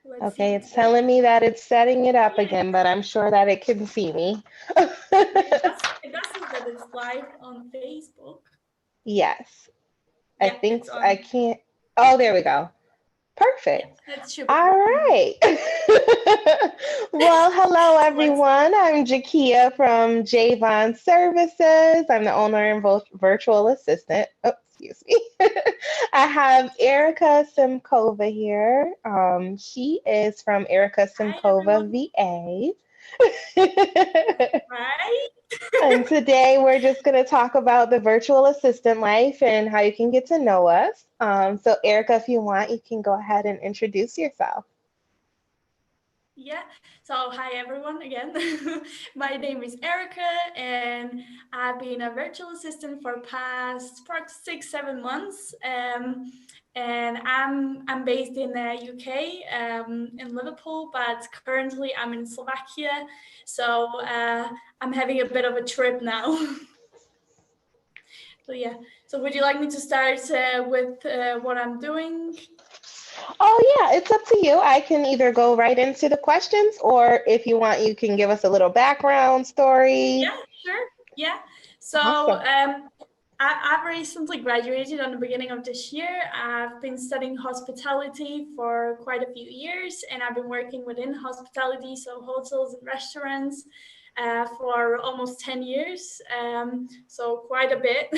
Let's see if Okay, it's it's working. telling me that it's setting it up Yeah, again, but I'm sure that it can see me. yeah, it does says that it's live on Facebook. Yes, I Yeah, think it's I on. can't. Oh, there we go. Yeah, Perfect. it should be All working. right. Well, hello So let's everyone. I'm Jakia from Javon Services. I'm the owner and virtual assistant. Oh, excuse me. I have Erika Simkova here. She is from Erika hi Simkova everyone. VA. Right? And today we're just going to talk about the virtual assistant life and how you can get to know us. So, Erica, if you want, you can go ahead and introduce yourself. Yeah. So hi everyone again. My name is Erica, and I've been a virtual assistant for past 6, 7 months. And I'm based in the UK, in Liverpool, but currently I'm in Slovakia. So I'm having a bit of a trip now. So yeah. So would you like me to start with what I'm doing? Oh, yeah, it's up to you. I can either go right into the questions, or if you want, you can give us a little background story. Yeah, sure. Yeah. So Awesome. I've recently graduated on the beginning of this year. I've been studying hospitality for quite a few years, and I've been working within hospitality, so hotels and restaurants, for almost 10 years. So quite a bit.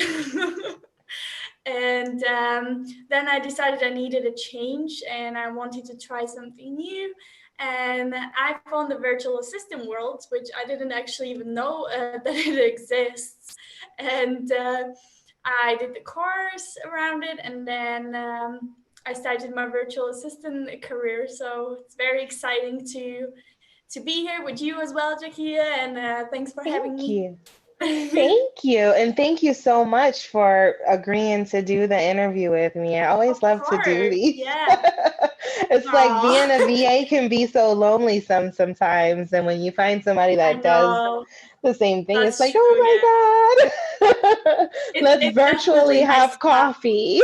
And then I decided I needed a change and I wanted to try something new. And I found the virtual assistant world, which I didn't actually even know that it exists. And I did the course around it, and then I started my virtual assistant career. So it's very exciting to be here with you as well, Jakia, and thanks for having Thank me. you. Thank you. And thank you so much for agreeing to do the interview with me. I always Of love to do course, these. yeah. It's like being a Aw. VA can be so lonely sometimes. And when you find somebody I that does know. the same thing, it's That's like, true, yeah. oh my God, let's It virtually definitely have messes up. coffee.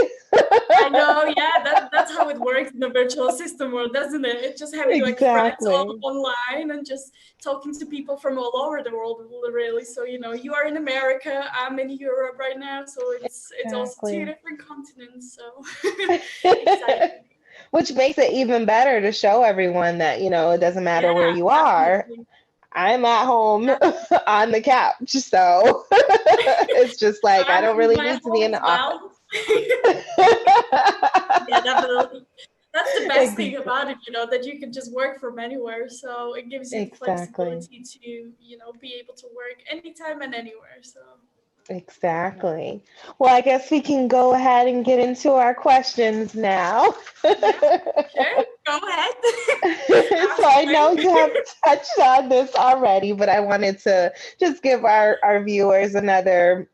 I know, yeah, that's how it works in the virtual system world, doesn't it? It's just having like friends all Exactly. online and just talking to people from all over the world, really. So, you are in America, I'm in Europe right now, so it's also two Exactly. different continents, so exciting. Which makes it even better to show everyone that, it doesn't matter where Yeah, you are. definitely. I'm at home Yeah. on the couch. So it's just like I I'm don't in really my need to be home in the as office. well. Yeah, definitely. That's the best thing Ex- about it, that you can just work from anywhere. So it gives you the Exactly. flexibility to, be able to work anytime and anywhere. So Exactly. Well, I guess we can go ahead and get into our questions now. yeah, sure. Go ahead. So Ask I know away. you have touched on this already, but I wanted to just give our viewers another,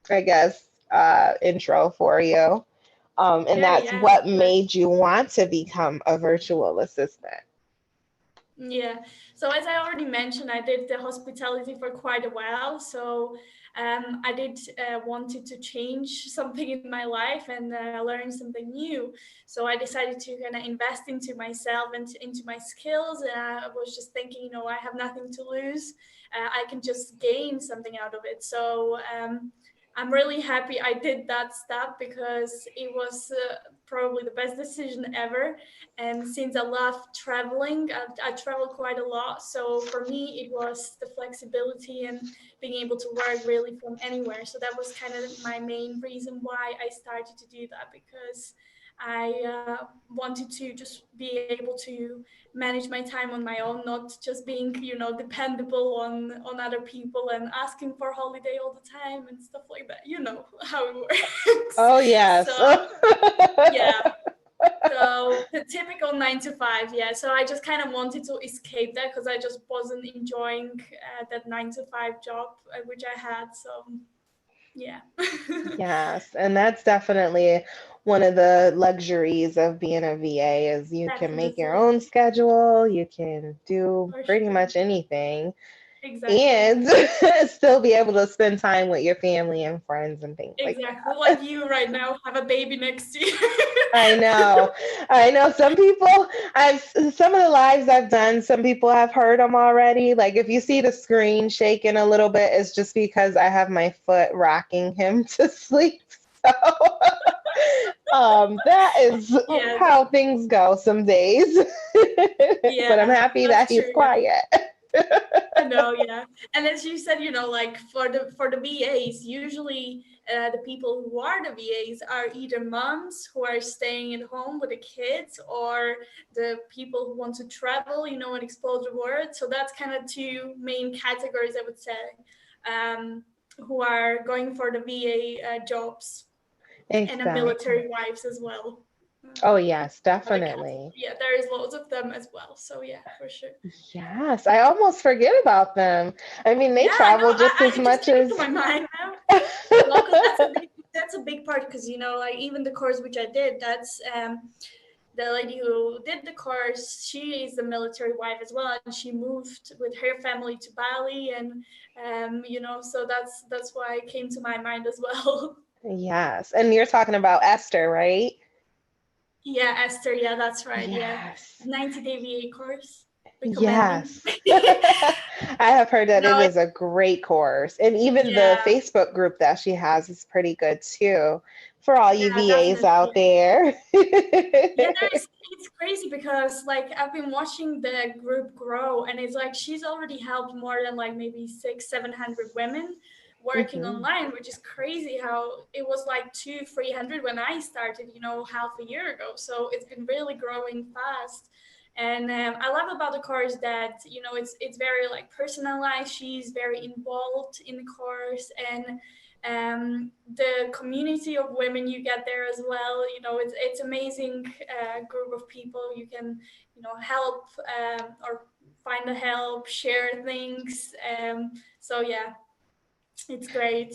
I guess, intro for you. And Yeah, that's yeah, of what course. made you want to become a virtual assistant. Yeah. So as I already mentioned, I did the hospitality for quite a while. So I did wanted to change something in my life and learn something new. So I decided to kind of invest into myself and into my skills. And I was just thinking, I have nothing to lose. I can just gain something out of it. So I'm really happy I did that step because it was probably the best decision ever. And since I love traveling, I travel quite a lot. So for me, it was the flexibility and being able to work really from anywhere. So that was kind of my main reason why I started to do that, because I wanted to just be able to manage my time on my own, not just being, dependable on other people and asking for holiday all the time and stuff like that. You know how it works. Oh, yes. So yeah, so the typical 9 to 5, yeah. So I just kind of wanted to escape that because I just wasn't enjoying that 9 to 5 job which I had. So yeah, Yes, and that's definitely one of the luxuries of being a VA is you can make your definitely own schedule, you can do for pretty sure. much anything. Exactly. and still be able to spend time with your family and friends and things like Exactly. that. Like you right now have a baby next to you. I know. I know some people, some of the lives I've done, some people have heard them already. Like if you see the screen shaking a little bit, it's just because I have my foot rocking him to sleep. So that is Yeah, how things go some days. But I'm yeah, happy that's that he's true. Yeah. quiet. I know, yeah. And as you said, like for the VAs, usually the people who are the VAs are either moms who are staying at home with the kids, or the people who want to travel, and explore the world. So that's kind of two main categories, I would say, um, who are going for the VA jobs, and the Exactly. military wives as well. Oh, Um, yes, other category. definitely. Yeah, there is loads of them as well. So yeah, for sure. Yes, I almost forget about them. I mean, they Yeah, I know. travel just I as it just much came to as. my mind now. Well, because that's a big part. Because like even the course which I did, that's the lady who did the course. She is a military wife as well, and she moved with her family to Bali, and so that's why it came to my mind as well. Yes, and you're talking about Esther, right? Yeah, Esther. Yeah, that's right. Yeah, Yes. 90-day VA course. Recommending. Yes. I have heard that it No, is a great course. And even the yeah, Facebook group that she has is pretty good too for all you yeah, VAs out definitely. there. Yeah, it's crazy because like I've been watching the group grow, and it's like she's already helped more than like maybe 600-700 women working Mhm. online, which is crazy how it was like 200-300 when I started, half a year ago. So it's been really growing fast. And I love about the course that it's very like personalized. She's very involved in the course, and the community of women you get there as well. It's amazing group of people you can help, or find the help, share things. So yeah, it's great.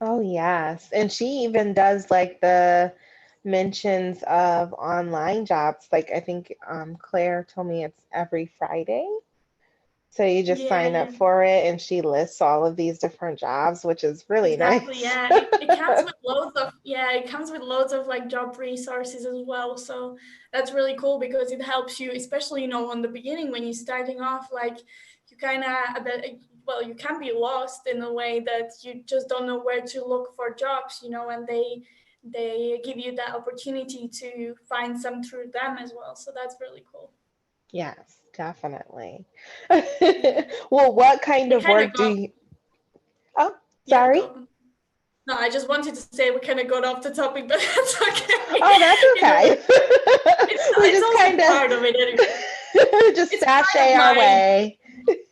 Oh, yes. And she even does like the mentions of online jobs. Like I think Claire told me it's every Friday. So you just Yeah, sign up yeah. for it and she lists all of these different jobs, which is really Exactly, nice. yeah. It comes with loads of like job resources as well. So that's really cool because it helps you, especially on the beginning when you're starting off. Like you kind of, well, you can be lost in a way that you just don't know where to look for jobs. And they give you that opportunity to find some through them as well. So that's really cool. Yes, definitely. Yeah, Well, what kind we of kind of work do got you? Oh, yeah sorry. go. No, I just wanted to say we kind of got off the topic, but that's okay. Oh, that's You know, okay. it's We it's just also kind part of it anyway. of just It's part sashay of our my way.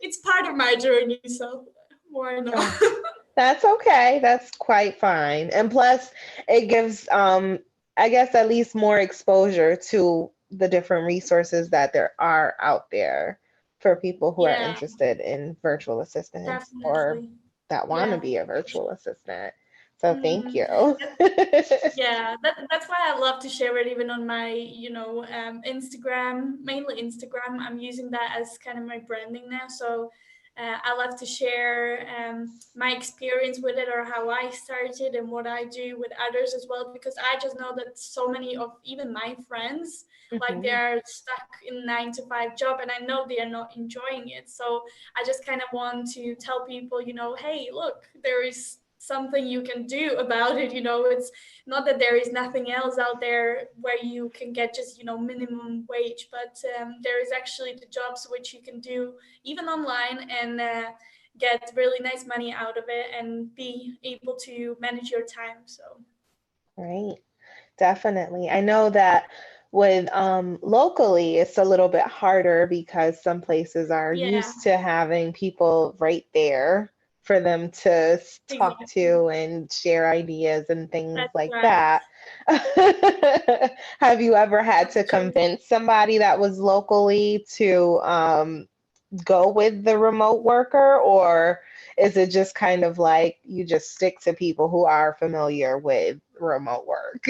it's part of my journey, so why not? Oh, that's okay. That's quite fine. And plus, it gives, I guess, at least more exposure to the different resources that there are out there for people who are Yeah, interested in virtual assistants or definitely. that want to Yeah, be a for virtual sure. assistant. So thank Hmm. you. Yeah, that's why I love to share it even on my Instagram, mainly Instagram. I'm using that as kind of my branding now. So I love to share my experience with it, or how I started and what I do with others as well, because I just know that so many of even my friends, like, Mhm. they're stuck in 9 to 5 job, and I know they are not enjoying it. So I just kind of want to tell people, hey, look, there is something you can do about it. It's not that there is nothing else out there where you can get just minimum wage, but there is actually the jobs which you can do even online, and get really nice money out of it, and be able to manage your time. So Right. Definitely. I know that with locally, it's a little bit harder because some places are yeah, used to having people right there for them to talk exactly. to and share ideas and things That's like right. that. Have you ever had That's to true. convince somebody that was locally to go with the remote worker, or is it just kind of like you just stick to people who are familiar with remote work?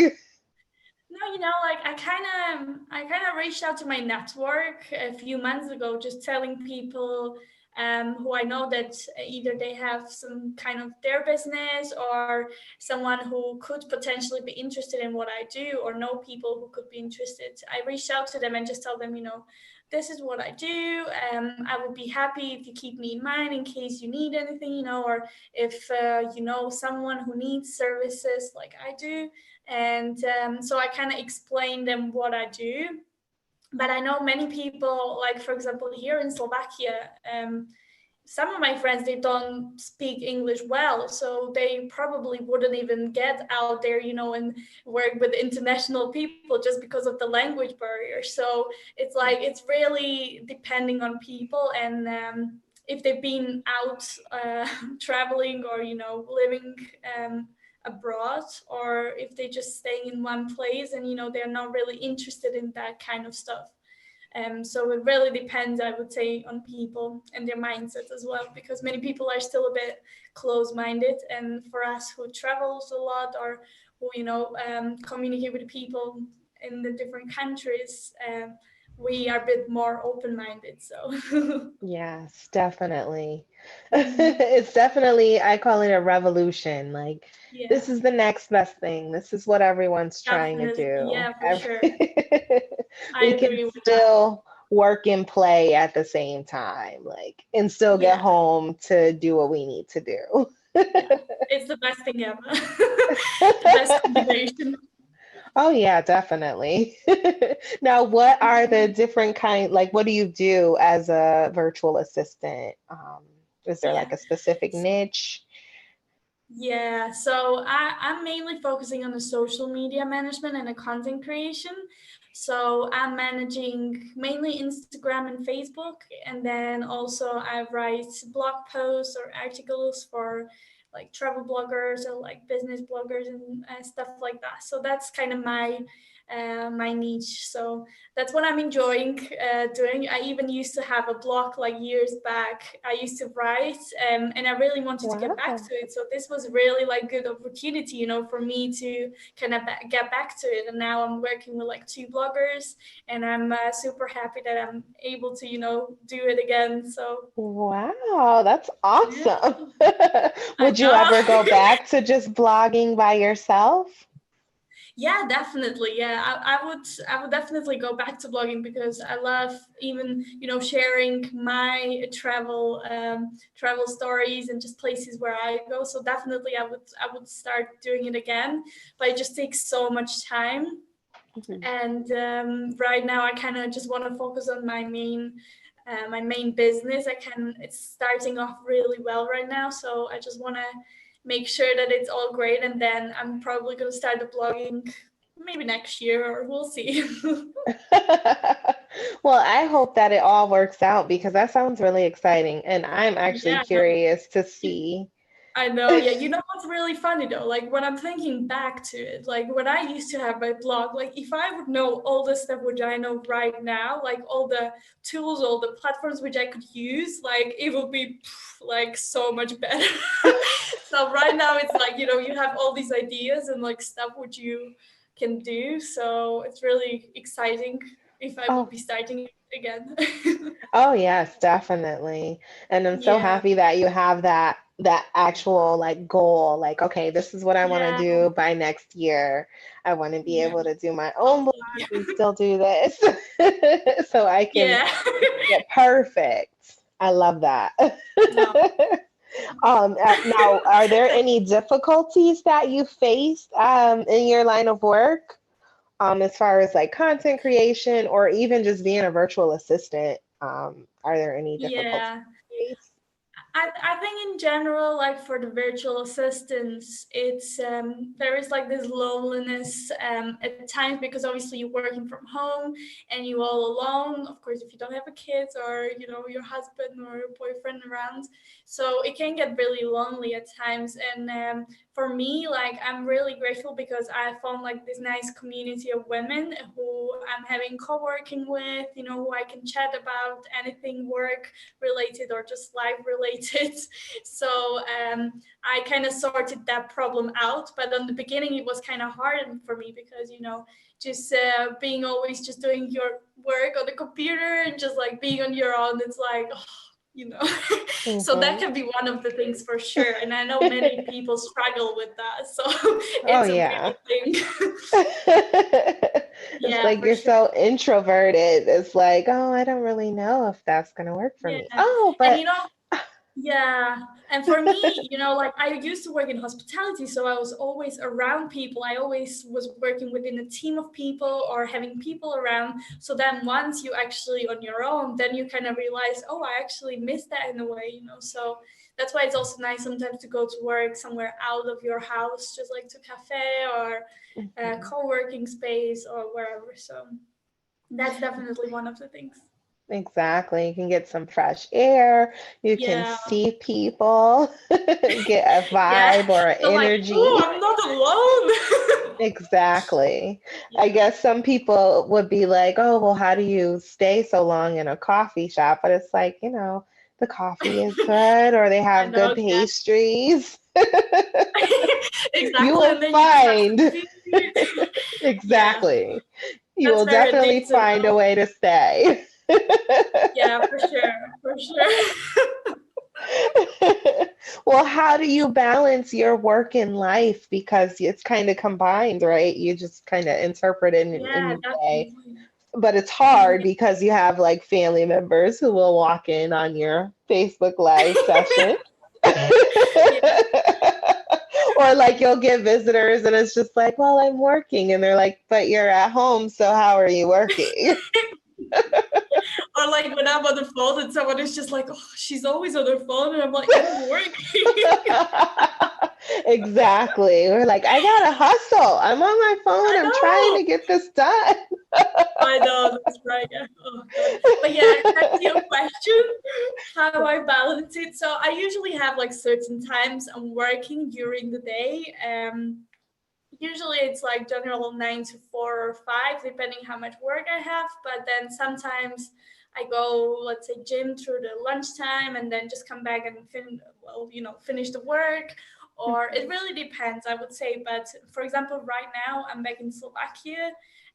No, like I kind of reached out to my network a few months ago, just telling people who I know that either they have some kind of their business, or someone who could potentially be interested in what I do, or know people who could be interested. I reach out to them and just tell them, this is what I do. I would be happy if you keep me in mind in case you need anything, or if you know someone who needs services like I do. And so I kind of explain them what I do. But I know many people, like for example, here in Slovakia, some of my friends, they don't speak English well, so they probably wouldn't even get out there, and work with international people just because of the language barrier. So it's like, it's really depending on people, and if they've been out traveling, or living abroad, or if they're just staying in one place and they're not really interested in that kind of stuff. So it really depends, I would say, on people and their mindsets as well, because many people are still a bit close-minded. And for us who travels a lot, or who, communicate with people in the different countries, we are a bit more open-minded. So Yes, definitely. Mhm. It's definitely, I call it a revolution. Like, Yeah, this is the next best thing. This is what everyone's trying to definitely. do. Yeah, for sure. I We can agree with that. still work and play at the same time, like, and still get Yeah, home to do what we need to do. yeah. It's the best thing ever. The best combination. Oh yeah, definitely. Now, what are the different like what do you do as a virtual assistant? Is there Yeah. like a specific niche? Yeah, so I'm mainly focusing on the social media management and the content creation. So I'm managing mainly Instagram and Facebook, and then also I write blog posts or articles for like travel bloggers or like business bloggers and stuff like that. So that's kind of my niche. So that's what I'm enjoying doing. I even used to have a blog like years back. I used to write, and I really wanted to get back Wow. to it. So this was really like good opportunity, for me to kind of get back to it. And now I'm working with like two bloggers, and I'm super happy that I'm able to, do it again. So Wow, that's yeah, awesome. I Would you know. ever go back to just blogging by yourself? Yeah, definitely. Yeah, I would definitely go back to blogging, because I love even sharing my travel stories and just places where I go. So definitely I would start doing it again, but it just takes so much time. Mhm. And right now I kind of just want to focus on my main business. It's starting off really well right now, so I just want to make sure that it's all great, and then I'm probably going to start the blogging maybe next year, or we'll see. Well, I hope that it all works out because that sounds really exciting, and I'm actually Yeah, curious to see. I know. Yeah, what's really funny though? Like when I'm thinking back to it, like when I used to have my blog, like if I would know all the stuff which I know right now, like all the tools, all the platforms which I could use, like it would be like so much better. So right now it's like, you have all these ideas and like stuff which you can do. So it's really exciting if I would Oh, be starting it again. oh yes, definitely. And I'm so Yeah. happy that you have that actual like goal. Like, okay, this is what I want to Yeah. do by next year. I want to be Yeah. able to do my own blog and still do this. So I can Yeah. get perfect. I love that. No. Now, are there any difficulties that you faced in your line of work, as far as like content creation or even just being a virtual assistant? Are there any difficulties Yeah. you faced? I think in general, like for the virtual assistants, it's there is like this loneliness at times, because obviously you're working from home and you all alone. Of course, if you don't have a kid, or your husband or your boyfriend around, so it can get really lonely at times. And for me, like I'm really grateful because I found like this nice community of women who I'm having co-working with, who I can chat about anything work related or just life related. So I kind of sorted that problem out. But on the beginning, it was kind of hard for me because, just being always just doing your work on the computer and just like being on your own, it's like, oh, you know. So that Hmm. can be one of the things for sure. And I know many people struggle with that. So Oh it's a yeah. real thing. It's Yeah, like for you're sure. so introverted. It's like, oh, I don't really know if that's gonna work for Yeah. me. Oh, And but yeah. And for me, like I used to work in hospitality, so I was always around people. I always was working within a team of people or having people around. So then once you actually on your own, then you kind of realize, oh, I actually missed that in a way. So that's why it's also nice sometimes to go to work somewhere out of your house, just like to cafe or a Mhm. co-working space or wherever. So that's definitely one of the things. Exactly. You can get some fresh air, you can Yeah. see people, get a Yeah. vibe or an So like, oh, energy. I'm not alone. Exactly. I Yeah. guess some people would be like, oh, well, how do you stay so long in a coffee shop? But it's like, the coffee is good or they I have know, good yeah. pastries. You Exactly. will And then you just have find, some food. Yeah, exactly. You that's will very definitely addictive find a though. way to stay. Yeah, for sure. For sure. Well, how do you balance your work and life? Because it's kind of combined, right? You just kind of interpret it in Yeah, your day. definitely. But it's Mhm. hard because you have like family members who will walk in on your Facebook Live session. Yeah. Or like you'll get visitors and it's just like, well, I'm working. And they're like, but you're at home, so how are you working? Or like when I'm on the phone and someone is just like, oh, she's always on her phone. And I'm like, I'm working. Exactly. We're like, I gotta hustle. I'm on my phone. I I'm trying know. to get this done. I know, that's right. Yeah. Oh God. But yeah, back to your question, how I balance it. So I usually have like certain times I'm working during the day. Usually it's like general 9 to 4 or 5, depending how much work I have. But then sometimes I go, let's say, gym through the lunchtime and then just come back and finish the work. Or it really depends, I would say. But for example, right now I'm back in Slovakia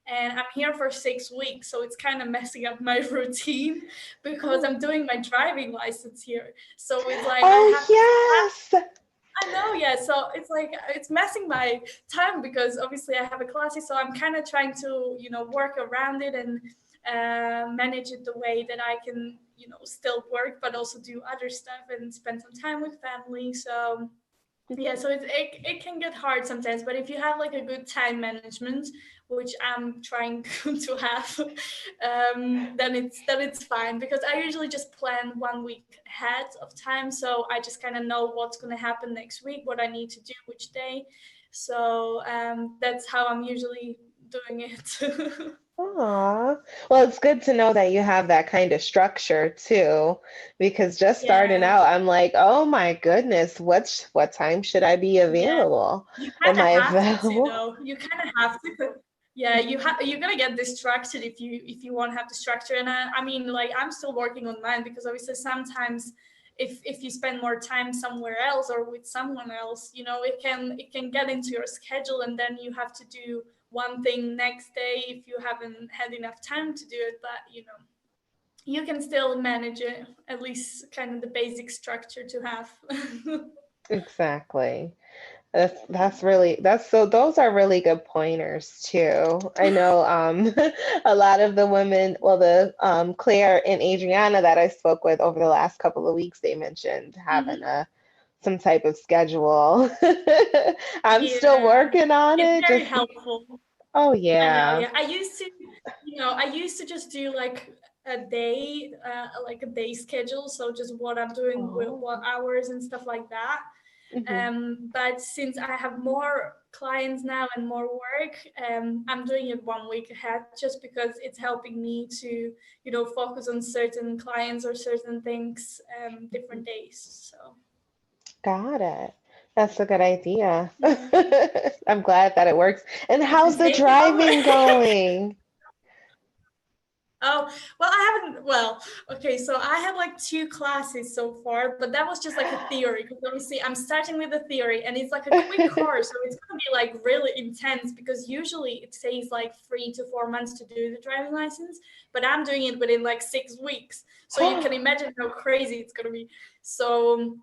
and I'm here for 6 weeks. So it's kind of messing up my routine because Oh, I'm doing my driving license here. So it's like I oh have to yes. I know, yeah. So it's like it's messing my time because obviously I have a class, so I'm kind of trying to work around it and manage it the way that I can still work but also do other stuff and spend some time with family. So yeah, so it can get hard sometimes, but if you have like a good time management, which I'm trying to have, then it's fine because I usually just plan 1 week ahead of time, so I just kind of know what's going to happen next week, what I need to do which day. So that's how I'm usually doing it. Aw. Well, it's good to know that you have that kind of structure too, because just starting Yeah, out, I'm like, oh my goodness, what time should I be yeah. available? You Am kind I of have to available? though. You kind of have to. Yeah, you're gonna get distracted if you won't have the structure. And I mean, like I'm still working on mine because obviously sometimes if you spend more time somewhere else or with someone else, it can get into your schedule, and then you have to do one thing next day if you haven't had enough time to do it. But you can still manage it, at least kind of the basic structure to have. Exactly. That's so those are really good pointers too. I know a lot of the women, well the Claire and Adriana that I spoke with over the last couple of weeks, they mentioned having Mhm. a some type of schedule. I'm still Yeah, working on it's it very just be helpful. oh I know, yeah. yeah. I used to just do like a day schedule. So just what I'm doing with Oh. what hours and stuff like that. Mhm. But since I have more clients now and more work, I'm doing it 1 week ahead just because it's helping me to, focus on certain clients or certain things, different days. So Got it. That's a good idea. yeah, I'm glad that it works. And it's how's been the taking over. driving going? Oh, well, I haven't, well, okay, so I had like 2 classes so far, but that was just like a theory, because obviously I'm starting with the theory and it's like a quick course, so it's gonna be like really intense because usually it takes like 3 to 4 months to do the driving license, but I'm doing it within like 6 weeks. So you can imagine how crazy it's gonna be. So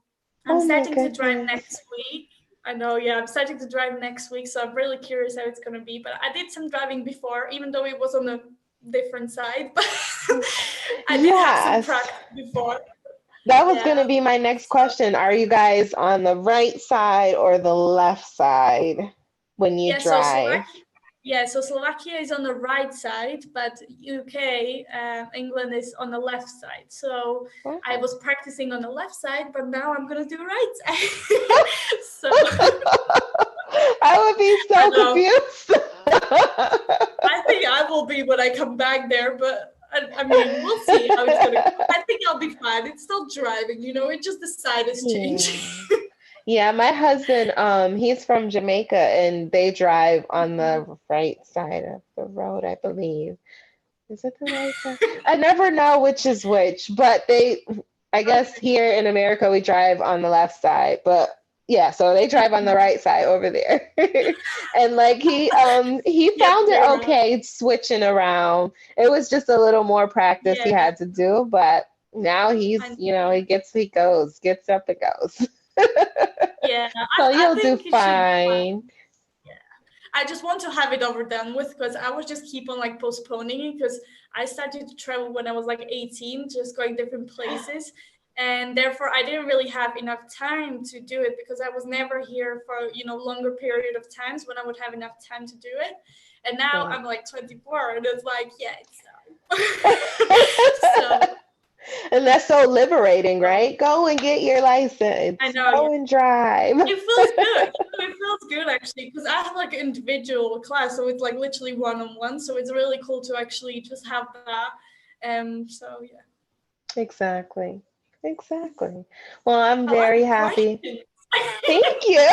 I'm Oh my starting to drive goodness. next week. I know, yeah, I'm starting to drive next week, so I'm really curious how it's gonna be. But I did some driving before, even though it was on a different side, but I did have some Yes. practice before. That was going to Yeah. be my next So, question. Are you guys on the right side or the left side when you yeah, so drive? Slovakia, yeah, so Slovakia is on the right side, but UK, England is on the left side. So I Okay. was practicing on the left side, but now I'm gonna do right side. So I would be I so know. confused. I think I will be when I come back there, but I mean, we'll see how it's gonna go. I think I'll be fine. It's still driving, it just the side is changing. Yeah. Yeah, my husband, he's from Jamaica and they drive on the right side of the road, I believe. Is it the right side? I never know which is which, but I guess Okay. here in America we drive on the left side, but yeah, so they drive on the right side over there. And like he Yeah, found it fair enough. okay switching around. It was just a little more practice he Yeah, had to do, but now I gets up and goes. yeah, So I you'll do think it should be fine. fine. Yeah. I just want to have it over done with because I was just keep on like postponing it because I started to travel when I was like 18, just going different places. And therefore I didn't really have enough time to do it because I was never here for, longer period of times when I would have enough time to do it. And now Right. I'm like 24 and it's like, yeah, it's time. So, And that's so liberating, so right? Go and get your I license. know, yeah. Go and drive. It feels good. It feels good actually because I have like an individual class, so it's like literally one-on-one. So it's really cool to actually just have that. So yeah. Exactly. Exactly. Well, I'm I like very the happy. question. Thank you.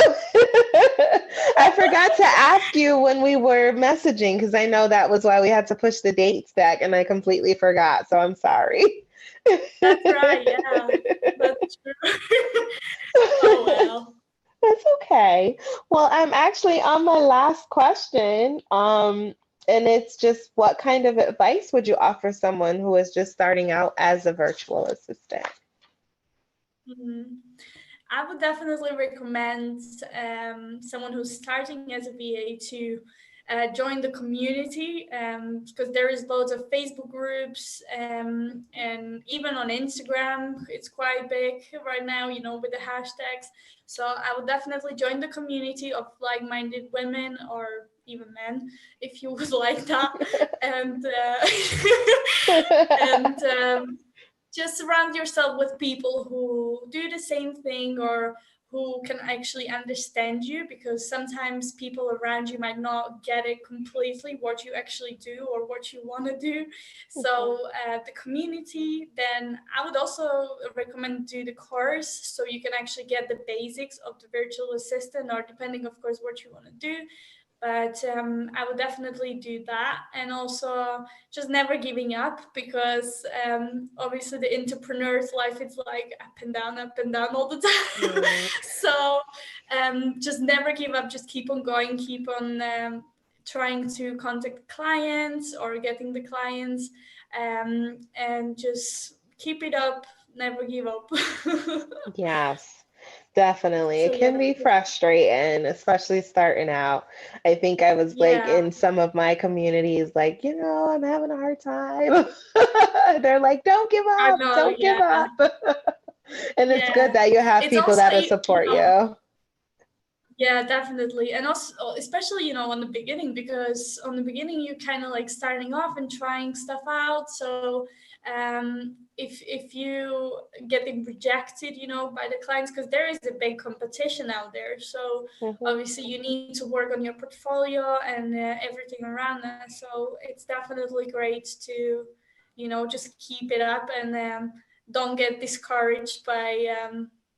I forgot to ask you when we were messaging because I know that was why we had to push the dates back and I completely forgot. So I'm sorry. That's right. Yeah, that's true. Oh well. That's okay. Well, I'm actually on my last question. And it's just what kind of advice would you offer someone who is just starting out as a virtual assistant? Mhm. I would definitely recommend someone who's starting as a VA to join the community because there is loads of Facebook groups and even on Instagram, it's quite big right now, with the hashtags. So I would definitely join the community of like-minded women or even men if you would like that. And and just surround yourself with people who do the same thing or who can actually understand you because sometimes people around you might not get it completely what you actually do or what you want to do. Mhm. So the community, then I would also recommend do the course so you can actually get the basics of the virtual assistant or depending of course what you want to do. But I would definitely do that, and also just never giving up because obviously the entrepreneur's life is like up and down all the time. Mm, So just never give up, just keep on going, keep on trying to contact clients or getting the clients, and just keep it up, never give up. yes, definitely. So It yeah, can be frustrating, especially starting out. I think I was like yeah, in some of my communities, like, I'm having a hard time. They're like, don't give I up, know, don't give yeah, up. And it's good yeah. that you have It's people also, that'll support you. yeah, definitely. And also, especially, on the beginning, because on the beginning, you're kind of like starting off and trying stuff out. So, if you getting rejected, by the clients, because there is a big competition out there. So, Mhm. obviously, you need to work on your portfolio and everything around that. So, it's definitely great to, just keep it up and don't get discouraged by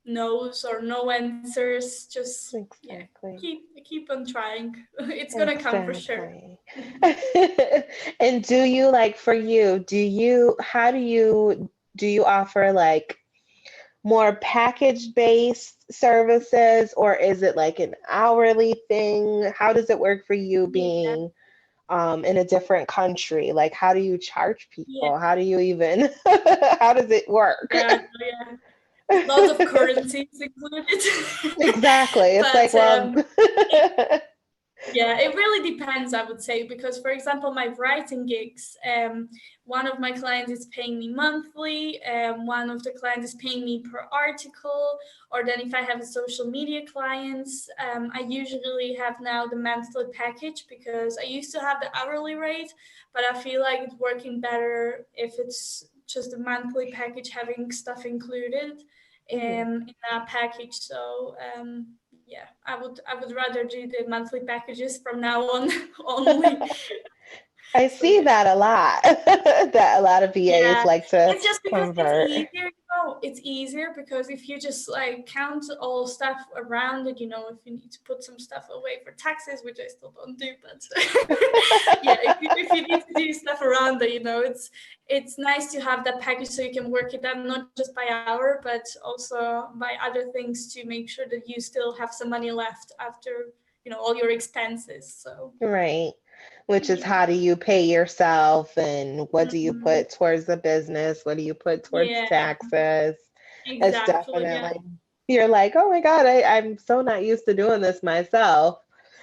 no's or no answers. Just yeah, Exactly. keep on trying. It's gonna come for sure. Exactly. And do you like for you, how do you offer like more package-based services, or is it like an hourly thing? How does it work for you Yeah, being in a different country? Like, how do you charge yeah, people? How do you even, how does it work? yeah, yeah. Lots of currencies included. Exactly. It's But like, well, it, yeah, it really depends, I would say, because for example, my writing gigs, one of my clients is paying me monthly, one of the clients is paying me per article, or then if I have a social media clients, I usually have now the monthly package because I used to have the hourly rate, but I feel like it's working better if it's just a monthly package having stuff included Mhm. in that package. So yeah, I would rather do the monthly packages from now on only. I So see yeah. that a lot, that a lot of VAs Yeah, like to it's just because it's convert. easier, it's easier because if you just like count all stuff around it, if you need to put some stuff away for taxes, which I still don't do, but yeah, if you need to do stuff around it, it's nice to have that package so you can work it out not just by hour, but also by other things to make sure that you still have some money left after, all your expenses. So Right. Which is yeah. how do you pay yourself and what do you Mhm. put towards the business? What do you put towards Yeah, taxes? It's exactly. Yeah. definitely, you're like, oh my God, I'm so not used to doing this myself.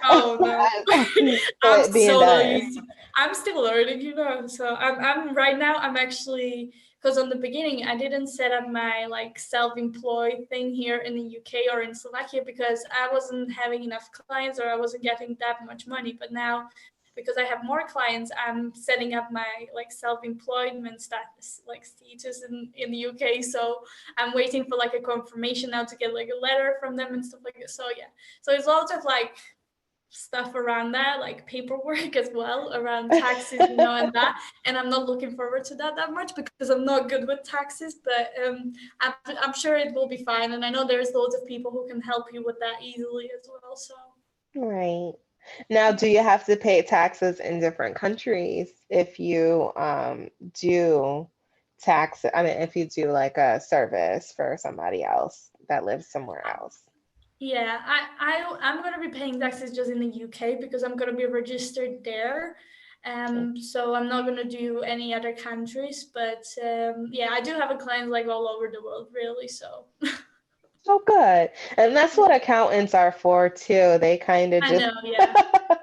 Oh no, I'm used to I'm it being so not done. used to. I'm still learning, So I'm right now. I'm actually because on the beginning I didn't set up my like self-employed thing here in the UK or in Slovakia because I wasn't having enough clients or I wasn't getting that much money. But now because I have more clients, I'm setting up my like self-employment status in the UK. So I'm waiting for like a confirmation now to get like a letter from them and stuff like that. So yeah, so it's lots of like stuff around that, like paperwork as well, around taxes, and that. And I'm not looking forward to that much because I'm not good with taxes. But I'm sure it will be fine. And I know there's loads of people who can help you with that easily as well. So Right. Now, do you have to pay taxes in different countries if you do I mean, if you do like a service for somebody else that lives somewhere else? yeah, I'm gonna be paying taxes just in the UK because I'm gonna be registered there. Okay. So I'm not gonna do any other countries. But yeah, I do have a client like all over the world, really. So Oh, good. And that's what accountants are for too. They kind of I just know, yeah.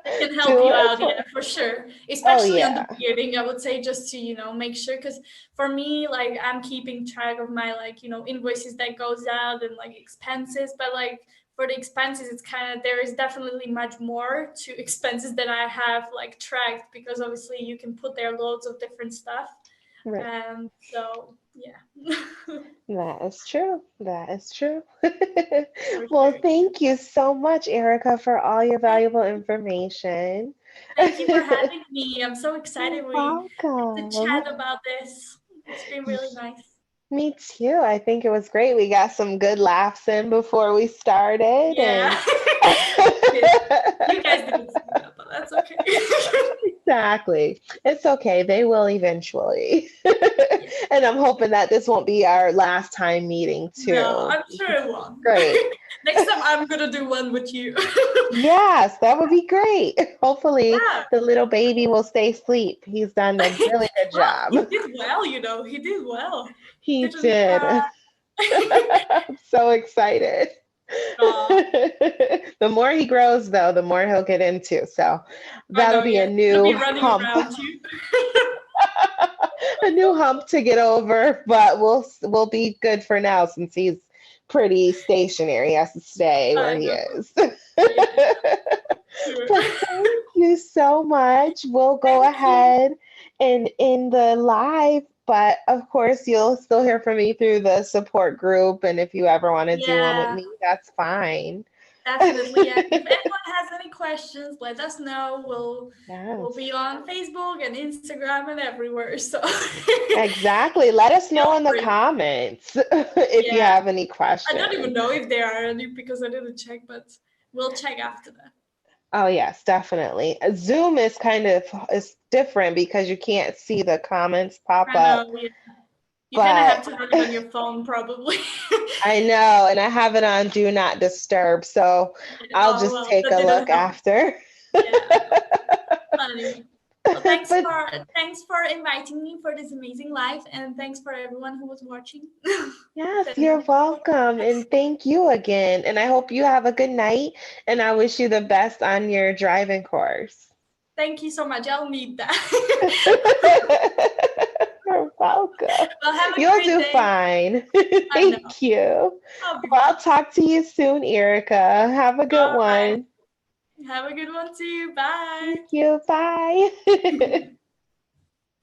They can help do you it out, for, yeah, for sure. oh Especially on the yeah. beginning, I would say just to, make sure. Because for me, like, I'm keeping track of my, like, invoices that goes out and, like, expenses. But, like, for the expenses, it's kind of, there is definitely much more to expenses that I have, like, tracked. Because obviously you can put there loads of different stuff. Right. So, yeah. That is true. That is true. For Well, sure. thank you so much, Erica, for all your valuable information. Thank you for having me. I'm so excited You're we get to welcome. chat about this. It's been really nice. Me too. I think it was great. We got some good laughs in before we started, Yeah. and You guys didn't see that, but that's okay. exactly. It's okay. They will eventually. Yeah. And I'm hoping that this won't be our last time meeting No, too. I'm sure it won't. Great. Next time I'm gonna do one with you. Yes, that would be great. Hopefully, Yeah. the little baby will stay asleep. He's done a really good Well, he job. did well, He did well. He He didn't did. I'm so excited. uh, The more he grows, though, the more he'll get into. So I that'll know, be a yeah. He's gonna new be running hump, around too. a new hump to get over. But we'll be good for now since he's pretty stationary. He has to stay where I he know. is. Yeah, sure. Well, thank you so much. We'll go Thank you. ahead and end the live, but of course, you'll still hear from me through the support group. And if you ever want to do one with Yeah. me, that's fine. Definitely. And if anyone has any questions, let us know. We'll Yes. be on Facebook and Instagram and everywhere. So Exactly. Let us feel know in the free. comments if you Yeah. have any I don't even questions. know if there are any because I didn't check, but we'll check after that. Oh yes, definitely. Zoom is kind of is different because you can't see the comments pop I know. up, Yeah. You kind of have but to run it on your phone, probably. I know, and I have it on Do Not Disturb, so I'll Oh, just well, take that a didn't look help. after. Yeah. Anyway. Well, But thanks for inviting me for this amazing live, and thanks for everyone who was watching. yes, Thank you're you. welcome, and thank you again. And I hope you have a good night, and I wish you the best on your driving course. Thank you so much. I'll need that. You're welcome. Well, have a You'll great do day. fine. I know. Thank you. I'll be Well, fine. I'll talk to you soon, Erica. Have a good All right. one. Have a good one too. Bye. Thank you. Bye.